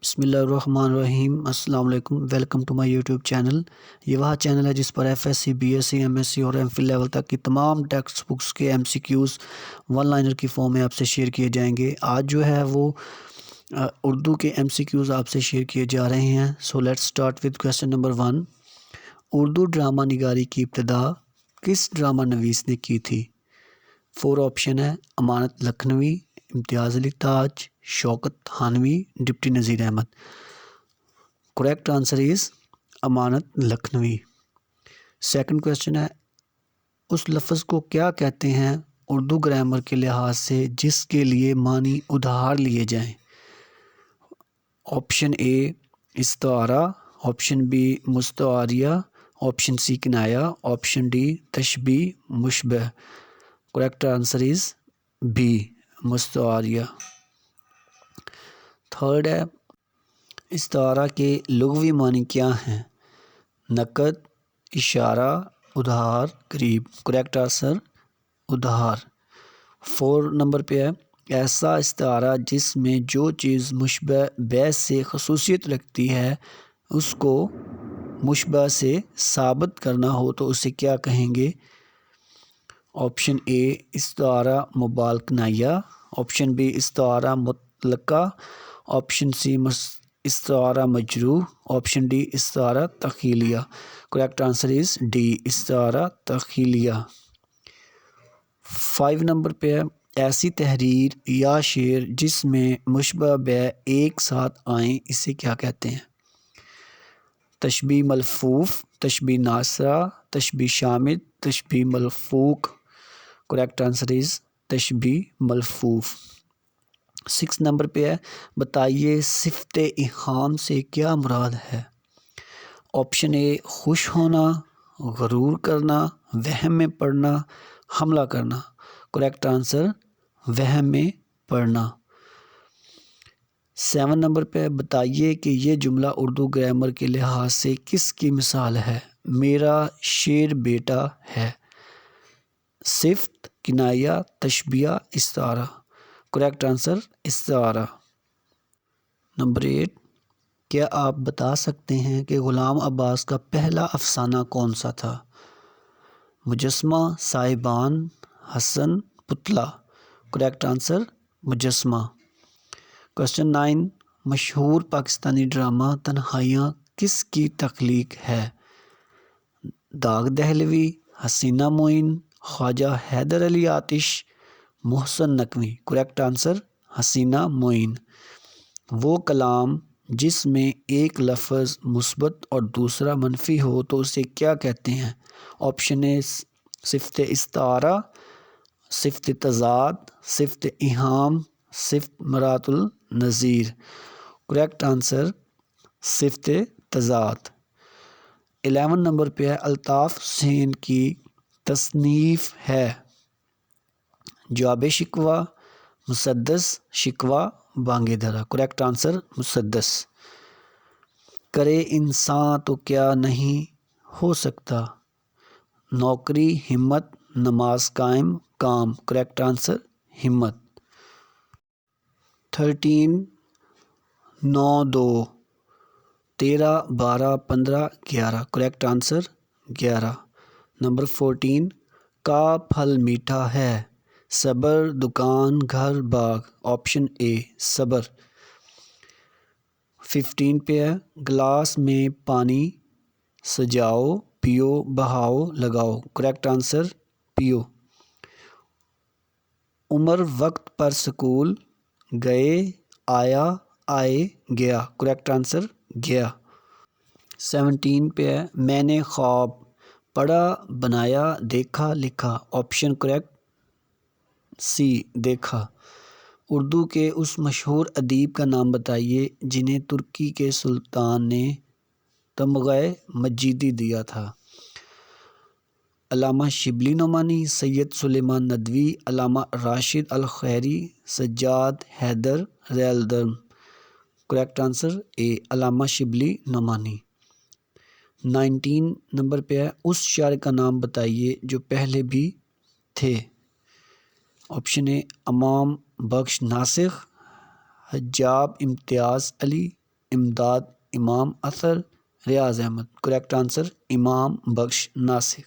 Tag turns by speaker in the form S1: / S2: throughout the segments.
S1: بسم اللہ الرحمن الرحیم۔ السلام علیکم، welcome to my YouTube channel. یہ وہ چینل ہے جس پر F S C, B S C, M S C اور ایم فل لیول تک کی تمام ٹیکسٹ بکس کے M C Qs one liner کی فارم میں آپ سے شیئر کیے جائیں گے۔ آج جو ہے وہ اردو کے ایم سی کیوز آپ سے شیئر کیے جا رہے ہیں۔ So let's start with question number 1۔ Urdu drama نگاری کی ابتدا کس ڈرامہ نویس نے کی تھی؟ 4 آپشن ہے: Amanat Lakhnavi, Imtiaz Ali Taj, Shaukat Thanvi, deputy Nazir Ahmad. Correct answer is Amanat Lakhnavi. Second question ہے: اس لفظ کو کیا کہتے ہیں اردو گرامر کے لحاظ سے جس کے لیے معنی ادھار لیے جائیں؟ آپشن اے استعارہ، آپشن بی مستعاریہ، آپشن سی کنایا، آپشن ڈی تشبیہ مشبہ۔ کریکٹ آنسر از بی مستعاریہ۔ تھرڈ ہے: استعارہ کے لغوی معنی کیا ہیں؟ نقد، اشارہ، ادھار، قریب۔ کریکٹ آنسر ادھار۔ 4 نمبر پہ ہے: ایسا استعارہ جس میں جو چیز مشبہ بہ سے خصوصیت رکھتی ہے اس کو مشبہ سے ثابت کرنا ہو تو اسے کیا کہیں گے؟ آپشن اے استعارہ مبال کنائیہ، آپشن بی استعارہ مطلقہ، آپشن سی استعارہ مجروح، آپشن ڈی استعارہ تخیلیہ۔ کریکٹ آنسر از ڈی استعارہ تخیلیہ۔ 5 نمبر پہ ہے: ایسی تحریر یا شعر جس میں مشبہ بہ ایک ساتھ آئیں اسے کیا کہتے ہیں؟ تشبیہ ملفوف، تشبیہ ناصرہ، تشبیہ شامل، تشبیہ ملفوق۔ کریکٹ آنسر از تشبیہ ملفوف۔ 6 نمبر پہ ہے: بتائیے صفت ایہام سے کیا مراد ہے؟ آپشن اے خوش ہونا، غرور کرنا، وہم میں پڑنا، حملہ کرنا۔ کریکٹ آنسر وہم میں پڑنا۔ 7 نمبر پہ بتائیے کہ یہ جملہ اردو گرامر کے لحاظ سے کس کی مثال ہے؟ میرا شیر بیٹا ہے۔ صفت، کنایہ، تشبیہ، استعارہ۔ کریکٹ آنسر استعارہ۔ نمبر 8: کیا آپ بتا سکتے ہیں کہ غلام عباس کا پہلا افسانہ کون سا تھا؟ مجسمہ، سائبان، حسن، پتلا۔ کریکٹ آنسر مجسمہ۔ کویسچن 9: مشہور پاکستانی ڈرامہ تنہائیاں کس کی تخلیق ہے؟ داغ دہلوی، حسینہ معین، خواجہ حیدر علی آتش، محسن نقوی۔ کریکٹ آنسر حسینہ معین۔ وہ کلام جس میں ایک لفظ مثبت اور دوسرا منفی ہو تو اسے کیا کہتے ہیں؟ آپشن اے صفت استعارہ، صفت تضاد، صفت ایہام، صفت مرات النظیر۔ کریکٹ آنسر صفت تضاد۔ 11 نمبر پہ ہے: الطاف حسین کی تصنیف ہے؟ جواب شکوہ، مسدس، شکوہ، بانگ درا۔ کریکٹ آنسر مسدس۔ کرے انسان تو کیا نہیں ہو سکتا؟ نوکری، ہمت، نماز قائم، کام۔ کریکٹ آنسر ہمت۔ 13 9 2 13 12 15 11۔ Correct answer 11۔ نمبر 14: کا پھل میٹھا ہے؟ صبر، دکان، گھر، باغ۔ آپشن اے صبر۔ 15 پہ ہے: گلاس میں پانی سجاؤ، پیو، بہاؤ، لگاؤ۔ کریکٹ آنسر پیو۔ عمر وقت پر سکول گئے، آیا، آئے، گیا۔ کریکٹ آنسر گیا۔ 17 پہ ہے: میں نے خواب پڑھا، بنایا، دیکھا، لکھا۔ آپشن کریکٹ سی دیکھا۔ اردو کے اس مشہور ادیب کا نام بتائیے جنہیں ترکی کے سلطان نے تمغہ مجیدی دیا تھا؟ علامہ شبلی نعمانی، سید سلیمان ندوی، علامہ راشد الخیری، سجاد حیدر ریلدرم۔ کریکٹ آنسر اے علامہ شبلی نعمانی۔ 19 نمبر پہ ہے: اس شاعر کا نام بتائیے جو پہلے بھی تھے؟ آپشن اے امام بخش ناسخ، حجاب امتیاز علی، امداد امام اثر ریاض احمد. Correct answer Imam Bakhsh Nashik.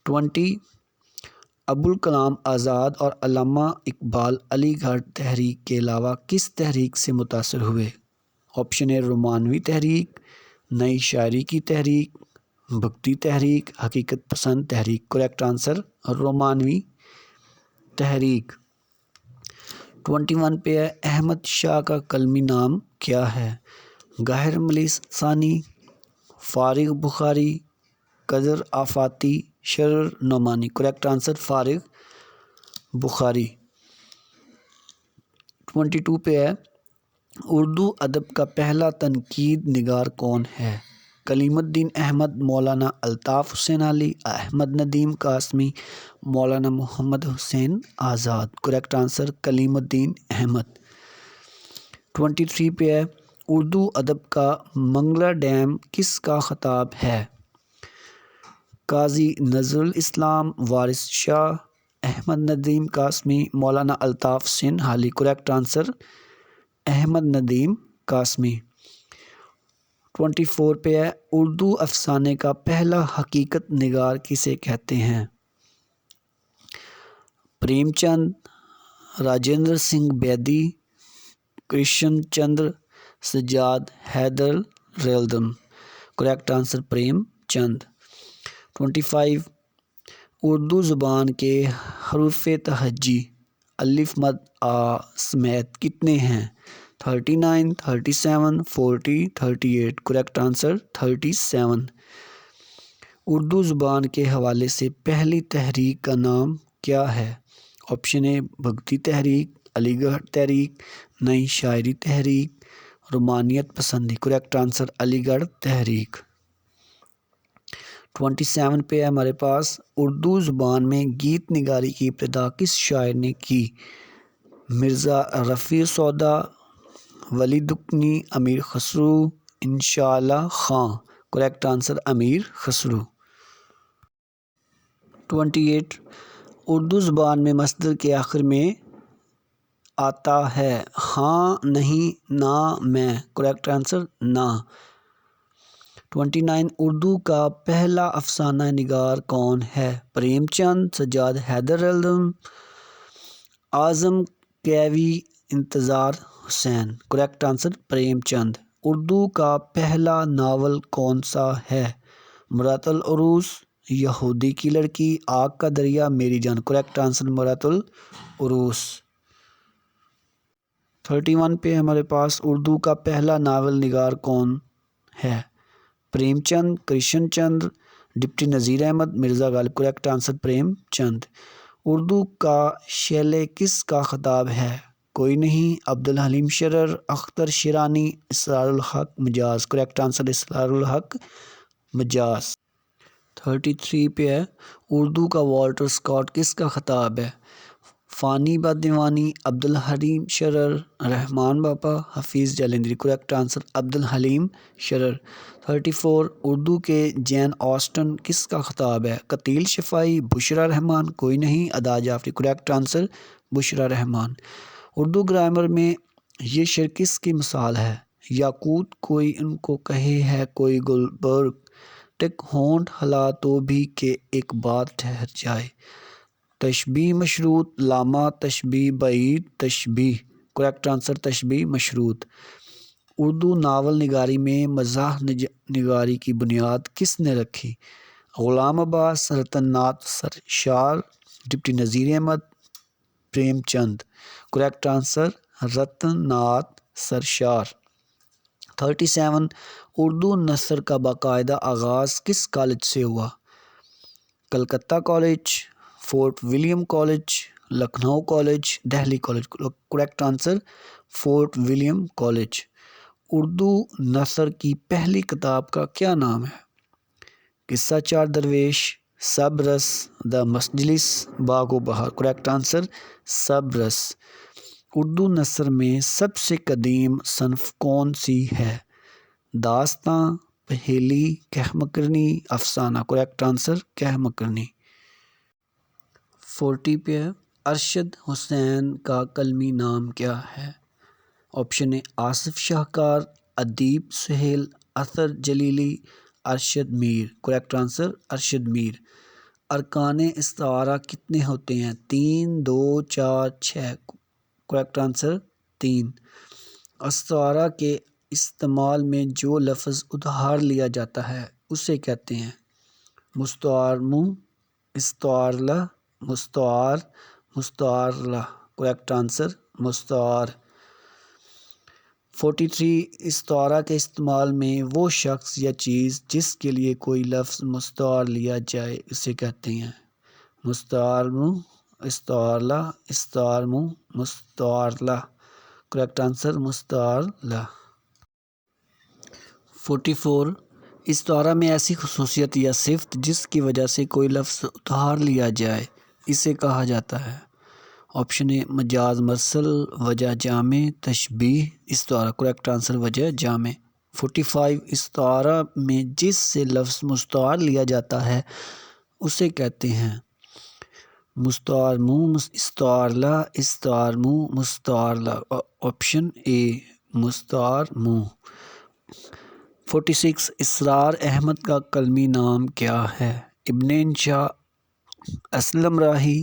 S1: 20 ابوالکلام آزاد اور علامہ اقبال علی گڑھ تحریک کے علاوہ کس تحریک سے متاثر ہوئے؟ آپشن اے رومانوی تحریک، نئی شاعری کی تحریک، بھکتی تحریک، حقیقت پسند تحریک. کریکٹ آنسر رومانوی تحریک. 21 پہ ہے احمد شاہ کا قلمی نام کیا ہے؟ گاہر ملی ثانی، فارغ بخاری، قدر آفاتی، شرر نعمانی. کریکٹ آنسر فارغ بخاری. 22 پہ ہے اردو ادب کا پہلا تنقید نگار کون ہے؟ کلیم الدین احمد، مولانا الطاف حسین علی، احمد ندیم قاسمی، مولانا محمد حسین آزاد. کریکٹ آنسر کلیم الدین احمد. 23 پہ ہے اردو ادب کا منگلا ڈیم کس کا خطاب ہے؟ قاضی نذر الاسلام، وارث شاہ، احمد ندیم قاسمی، مولانا الطاف حسین علی. Correct answer Ahmad Nadeem Qasmi. 24 پہ ہے اردو افسانے کا پہلا حقیقت نگار کسے کہتے ہیں؟ پریم چند، راجندر سنگھ بیدی، کرشن چندر، سجاد حیدر ریلدم. Correct answer Prem Chand. 25 اردو زبان کے حروف تہجی الف مد آ سمیت کتنے ہیں؟ 39، 37، 40، 38. Correct answer 37. اردو زبان کے حوالے سے پہلی تحریک کا نام کیا ہے؟ آپشن اے بھکتی تحریک، علی گڑھ تحریک، نئی شاعری تحریک، رومانیت پسندی. کریکٹ آنسر علی گڑھ تحریک. 27 پہ ہے ہمارے پاس اردو زبان میں گیت نگاری کی ابتدا کس شاعر نے کی؟ مرزا رفیع سودا، ولی دکنی، امیر خسرو، انشاءاللہ خاں. کریکٹ آنسر امیر خسرو. 28 اردو زبان میں مصدر کے آخر میں آتا ہے ہاں، نہیں، نہ، میں. کریکٹ آنسر نہ. 29 اردو کا پہلا افسانہ نگار کون ہے؟ پریم چند، سجاد حیدر ریلدم، اعظم کیوی، انتظار حسین. Correct answer Prem Chand. اردو کا پہلا ناول کون سا ہے؟ مرات العروس، یہودی کی لڑکی، آگ کا دریا، میری جان. کریکٹ آنسر مرات العروس. 31 پہ ہمارے پاس اردو کا پہلا ناول نگار کون ہے؟ Prem Chand, Krishna Chandra, deputy Nazir Ahmad, Mirza Ghalib. Correct answer Prem Chand. Urdu کا شعلے کس کا خطاب ہے؟ کوئی نہیں، عبدالحلیم شرر، اختر شیرانی، اسرار الحق مجاز. کریکٹ آنسر اسرار الحق مجاز. 33 پہ ہے اردو کا والٹر اسکاٹ کس کا خطاب ہے؟ فانی با دیوانی، عبدالحلیم شرر، رحمان باپا، حفیظ جالندری. کریکٹ آنسر عبدالحلیم شرر. 34 اردو کے جین آسٹن کس کا خطاب ہے؟ قتیل شفائی، بشریٰ رحمان، کوئی نہیں، ادا جعفری. کریکٹ آنسر بشریٰ رحمان. اردو گرامر میں یہ شعر کس کی مثال ہے؟ یاقوت کوئی ان کو کہے ہے کوئی گلبرگ، ٹک ہونٹ ہلا تو بھی کہ ایک بات ٹھہر جائے. تشبیہ مشروط، لامہ، تشبیہ بعید، تشبیہ. کریکٹ آنسر تشبیہ مشروط. اردو ناول نگاری میں مزاح نگاری کی بنیاد کس نے رکھی؟ غلام عباس، رتن ناتھ سرشار، deputy Nazir Ahmad, Prem Chand. Correct answer Ratan Nath سرشار. 37 اردو نثر کا باقاعدہ آغاز کس کالج سے ہوا؟ Calcutta college, Fort William college, Lucknow college, Delhi college. Correct answer Fort William college. Urdu نثر کی پہلی کتاب کا کیا نام ہے؟ قصہ چار درویش، سب رس، دا مجلس، باغ و بہار. کریکٹ آنسر سب رس. اردو نثر میں سب سے قدیم صنف کون سی ہے؟ داستاں، پہیلی، کہہ مکرنی، افسانہ. کریکٹ آنسر کہہ مکرنی. 40 پہ ارشد حسین کا قلمی نام کیا ہے؟ آپشن اے آصف شاہکار، ادیب سہیل، اطہر جلیلی، ارشد میر۔ کریکٹ آنسر ارشد میر۔ ارکان استعارہ کتنے ہوتے ہیں؟ 3، 2، 4، 6۔ Correct answer 3۔ استعارہ کے استعمال میں جو لفظ ادھار لیا جاتا ہے اسے کہتے ہیں؟ مستعارمو، استعارلہ، مستعار، مستعارلہ۔ Correct answer مستعار۔ 43 استعارہ کے استعمال میں وہ شخص یا چیز جس کے لیے کوئی لفظ مستعار لیا جائے اسے کہتے ہیں؟ مستعارمو، استعارلہ، استعارمو، مستعارلہ۔ Correct answer مستعارلہ۔ 44 استعارہ میں ایسی خصوصیت یا صفت جس کی وجہ سے کوئی لفظ ادھار لیا جائے اسے کہا جاتا ہے؟ آپشن اے مجاز مرسل، وجہ جامع، تشبیہ، استعارہ۔ کریکٹ آنسر وجہ جامع۔ 45 استعارہ میں جس سے لفظ مستعار لیا جاتا ہے اسے کہتے ہیں؟ مستعارمو، استعارلہ، استعارمو، مستعارلہ۔ آپشن اے مستعارمو۔ 46 اسرار احمد کا قلمی نام کیا ہے؟ ابن انشا، اسلم راہی،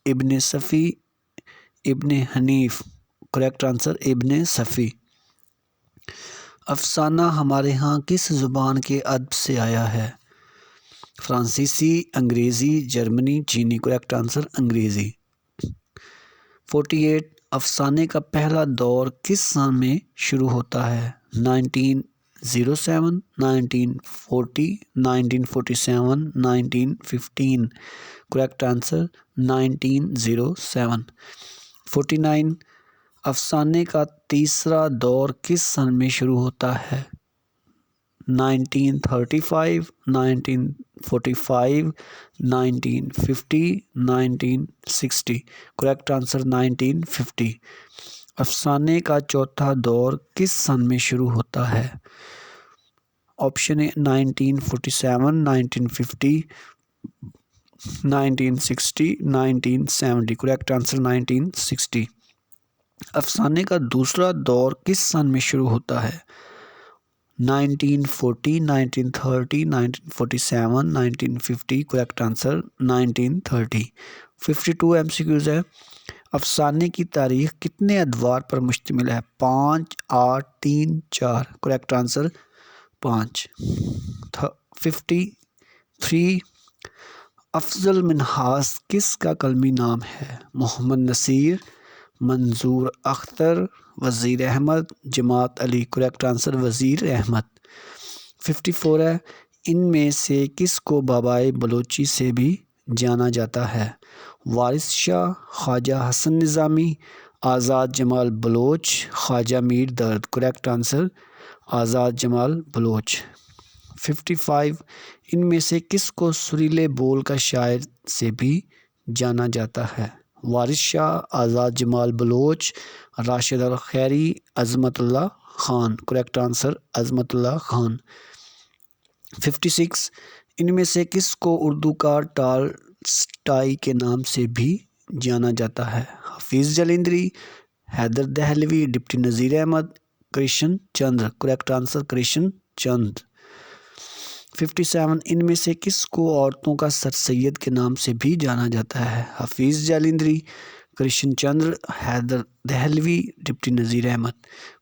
S1: ابن صفی، ابن حنیف۔ کریکٹ آنسر ابن صفی۔ افسانہ ہمارے ہاں کس زبان کے ادب سے آیا ہے؟ فرانسیسی، انگریزی، جرمنی، چینی۔ کریکٹ آنسر انگریزی۔ 48 افسانے کا پہلا دور کس سن میں شروع ہوتا ہے؟ 1907، 1940، 1947، 1915۔ Correct answer 1907۔ 49 افسانے کا تیسرا دور کس سن میں شروع ہوتا ہے؟ 1935، 1945، 1950، 1960۔ Correct answer 1950۔ افسانے کا چوتھا دور کس سن میں شروع ہوتا ہے؟ آپشن اے 1947، 1950، 1960، 1970۔ Correct answer 1960۔ افسانے کا دوسرا دور کس سن میں شروع ہوتا ہے؟ 1940، 1930، 1947، 1950۔ Correct answer 1930۔ 52 MCQs ہے۔ افسانے کی تاریخ کتنے ادوار پر مشتمل ہے؟ 5، 8، 3، 4۔ Correct answer 5۔ 53 افضل منہاس کس کا قلمی نام ہے؟ محمد نصیر، منظور اختر، وزیر احمد، جماعت علی۔ کریکٹ آنسر وزیر احمد۔ 54 ہے ان میں سے کس کو بابائے بلوچی سے بھی جانا جاتا ہے؟ وارث شاہ، خواجہ حسن نظامی، آزاد جمال بلوچ، خواجہ میر درد۔ کریکٹ آنسر آزاد جمال بلوچ۔ 55 ان میں سے کس کو سریلے بول کا شاعر سے بھی جانا جاتا ہے؟ وارث شاہ، آزاد جمال بلوچ، راشد الخیری، عظمت اللہ خان۔ کریکٹ آنسر عظمت اللہ خان۔ 56 ان میں سے کس کو اردو کا ٹالسٹائی کے نام سے بھی جانا جاتا ہے؟ Hafeez Jalandhari, Haider Dehlvi, deputy Nazir Ahmad, Krishan Chander. Correct answer Krishan Chander. 57 ان میں سے کس کو عورتوں کا سر سید کے نام سے بھی جانا جاتا ہے؟ Hafeez Jalandhari, Krishan Chander, Haider Dehlvi, deputy Nazir Ahmad.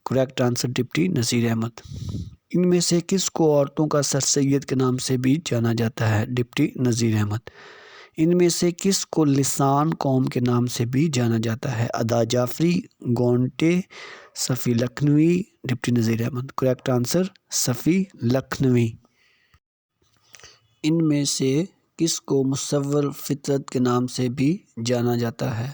S1: Correct answer deputy Nazir Ahmad. ان میں سے کس کو عورتوں کا سر سید کے نام سے بھی جانا جاتا ہے؟ ڈپٹی نذیر احمد۔ ان میں سے کس کو لسان قوم کے نام سے بھی جانا جاتا ہے؟ ادا جعفری، گونٹے، Safi Lakhnavi, deputy Nazir Ahmad. Correct answer Safi Lakhnavi. ان میں سے کس کو مصور فطرت کے نام سے بھی جانا جاتا ہے؟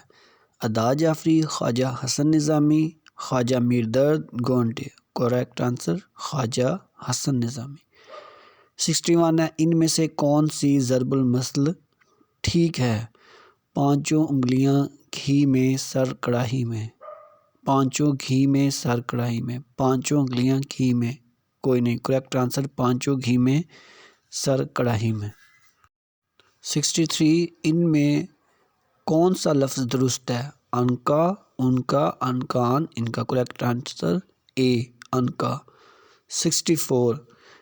S1: ادا جعفری، خواجہ حسن نظامی، خواجہ میر درد، گونٹے۔ کریکٹ آنسر خواجہ حسن نظامی۔ 61 ہے ان میں سے کون سی ضرب المثل ٹھیک ہے؟ پانچوں انگلیاں گھی میں سر کڑاہی میں۔ پانچوں گھی میں سر کڑاہی میں۔ پانچوں انگلیاں گھی میں کوئی نہیں۔ کریکٹ آنسر پانچوں گھی میں سر کڑاہی میں۔ 63 ان میں کون سا لفظ درست ہے؟ عنقا، ان کا، انکان، ان کا کریکٹ آنسر اے ان کا۔ 64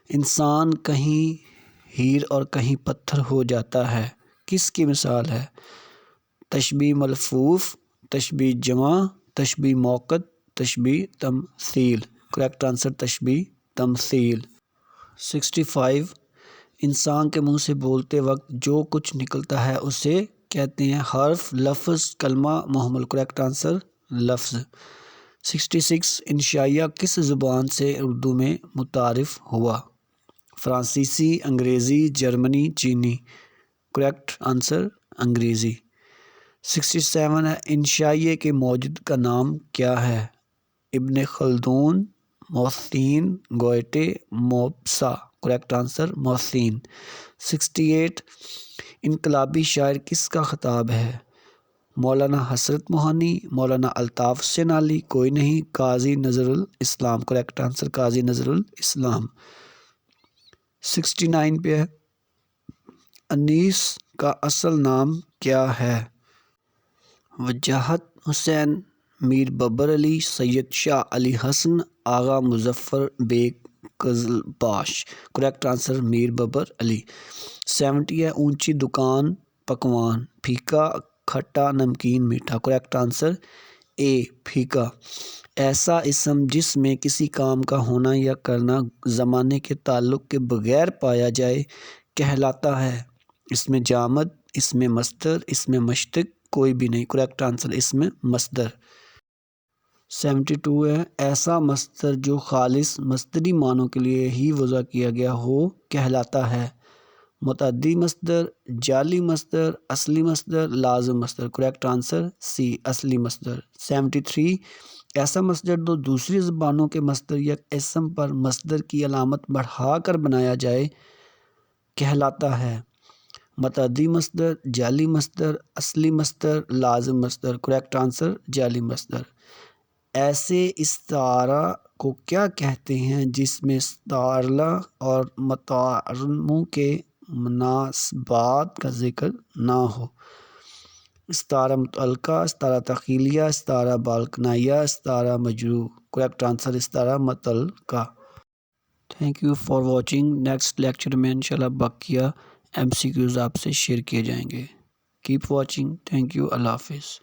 S1: انسان کہیں ہیر اور کہیں پتھر ہو جاتا ہے، کس کی مثال ہے؟ تشبیہ ملفوف، تشبیہ جمع، تشبیہ موقت، تشبیہ تمثیل۔ Correct answer تشبیہ تمثیل۔ 65 انسان کے منہ سے بولتے وقت جو کچھ نکلتا ہے اسے کہتے ہیں حرف، لفظ، کلمہ، محمل۔ کریکٹ آنسر لفظ۔ 66 انشائیہ کس زبان سے اردو میں متعارف ہوا؟ فرانسیسی، انگریزی، جرمنی، چینی۔ کریکٹ آنسر انگریزی۔ 67 ہے انشائیے کے موجد کا نام کیا ہے؟ ابن خلدون، محسن، گوئٹے، موپسا۔ کریکٹ آنسر محسن۔ 68 انقلابی شاعر کس کا خطاب ہے؟ مولانا حسرت موہانی، مولانا الطاف سینالی، کوئی نہیں، قاضی نذر الاسلام۔ کریکٹ آنسر قاضی نذر الاسلام۔ 69 پہ ہے انیس کا اصل نام کیا ہے؟ وجاہت حسین، میر بابر علی، سید شاہ علی حسن، آغا مظفر بیگ قزلباش۔ Correct answer Mir Babar Ali. 70 ہے اونچی دکان پکوان، پھیکا، کھٹا، نمکین، میٹھا۔ کریکٹ آنسر اے پھیکا۔ ایسا اسم جس میں کسی کام کا ہونا یا کرنا زمانے کے تعلق کے بغیر پایا جائے کہلاتا ہے؟ اس میں جامد، اس میں مصدر، اس میں مشتق، کوئی بھی نہیں۔ کریکٹ آنسر اس میں مصدر۔ 72 ہے ایسا مصدر جو خالص مصدری معنوں کے لیے ہی وضع کیا گیا ہو کہلاتا ہے؟ متعدی مصدر، جعلی مصدر، اصلی مصدر، لازم مصدر۔ کریکٹ آنسر سی اصلی مصدر۔ 73 ایسا مصدر جو دوسری زبانوں کے مصدر یا اسم پر مصدر کی علامت بڑھا کر بنایا جائے کہلاتا ہے؟ متعدی مصدر، جعلی مصدر، اصلی مصدر، لازم مصدر۔ کریکٹ آنسر جعلی مصدر۔ ایسے استعارہ کو کیا کہتے ہیں جس میں استعارہ اور متعارموں کے مناسبات کا ذکر نہ ہو؟ استعارہ متعلقہ، استعارہ تخیلیہ، استعارہ بالکنائیہ، استعارہ مجرور۔ کریکٹ آنسر استعارہ متعلقہ۔ Thank you for watching. Next lecture میں انشاءاللہ بقیہ MCQs آپ سے شیئر کیے جائیں گے۔ Keep watching. Thank you. اللہ حافظ۔